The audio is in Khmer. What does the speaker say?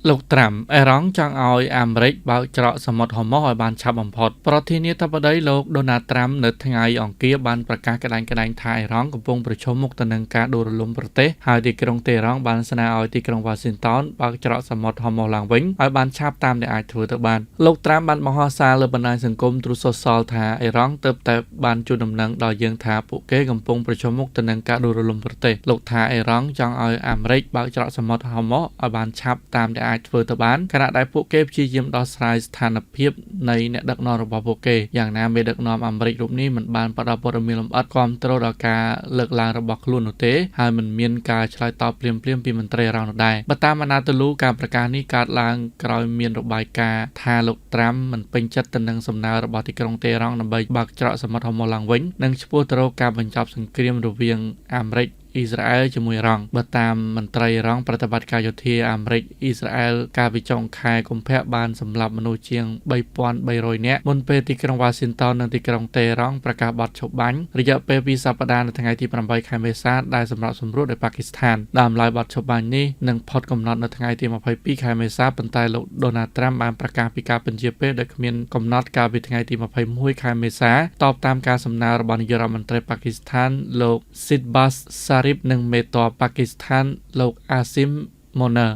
លោកត្រាំអេរ៉ង់ចង់ឲ្យអាមេរិកបើកច្រកសមុទ្រហូម៉ូសឲ្យបានឆាប់បំផុតប្រធានាធិបតីលោកដូណាល់ត្រាំនៅថ្ងៃអង្គារបានប្រកាសក្តែងថាអេរ៉ង់កំពុងប្រឈមមុខទៅនឹងការដួលរលំប្រទេសហើយទីក្រុងតេហ៍រ៉ង់បានស្នើឲ្យទីក្រុងវ៉ាស៊ីនតោនបើកច្រកសមុទ្រហូម៉ូសឡើងវិញឲ្យបានឆាប់តាមដែលអាចធ្វើទៅបានលោកត្រាំបានបង្ហោះសារលើបណ្ដាញសង្គមទ្រុសសលថាអេរ៉ង់ទើបតែបានជូនដំណឹងដល់យើងថាពួកគេកំពុងប្រឈមមុខទៅនឹងការដួលរលំប្រទេសលោកថាអេរ៉ង់ចង់ឲ្យអាមេរិកបើកច្រកសមុទ្រហូម៉ូសឲ្យបានឆាប់តាមដែលអាចធ្វើទៅបានខណៈដែលពួកគេព្យាយាមដោះស្រាយស្ថានភាពនៃអ្នកដឹកនាំរបស់ពួកគេយ៉ាងណាមេដឹកនាំអាមេរិករូបនេះមិនបានផ្ដល់ព័ត៌មានលម្អិតគាំទ្រដល់ការលើកឡើងរបស់ខ្លួននោះទេហើយមិនមានការឆ្លើយតបភ្លាមៗពីមន្ត្រីរងនោះដែរបើតាមអាណាទូលូការប្រកាសនេះកើតឡើងក្រោយមានរបាយការណ៍ថាលោកត្រាំមិនពេញចិត្តទៅនឹងសំណើរបស់ទីក្រុងតេហ៍រ៉ង់ដើម្បីបើកច្រកសមុទ្រហូម៉ូសឡើងវិញនិងឆ្ពោះទៅរកការបញ្ចប់សង្គ្រាមរវាងអាមេរិកអ៊ីស្រាអែលជាមួយអ៊ីរ៉ង់បើតាមមន្ត្រីអ៊ីរ៉ង់ប្រតិបត្តិការយោធាអាមេរិកអ៊ីស្រាអែលកាលពីចុងខែកុម្ភៈបានសម្លាប់មនុស្សជាង 3,300 នាក់មុនពេលទីក្រុងវ៉ាស៊ីនតោននិងទីក្រុងតេហ៍រ៉ង់ប្រកាសបទឈប់បាញ់រយៈពេល2សប្តាហ៍នៅថ្ងៃទី 8 ខែមេសាដែលសម្រាប់សម្រួលដោយប៉ាគីស្ថានដើមឡើយបទឈប់បាញ់នេះនឹងផុតកំណត់នៅថ្ងៃទី 22 ខែមេសាប៉ុន្តែលោកដូណាល់ត្រាំបានប្រកាសពីការបញ្ជាពេលដោយគ្មានកំណត់កាលពីថ្ងៃទី 21 ខែមេសាតបតាមការសំណើរបស់នាយករដ្ឋមន្ត្រីប៉ាគីស្ថានលោកស៊ីតបាសសារីបនិងមេតបប៉ាគីស្ថានលោកអាស៊ីមម៉ូនឺ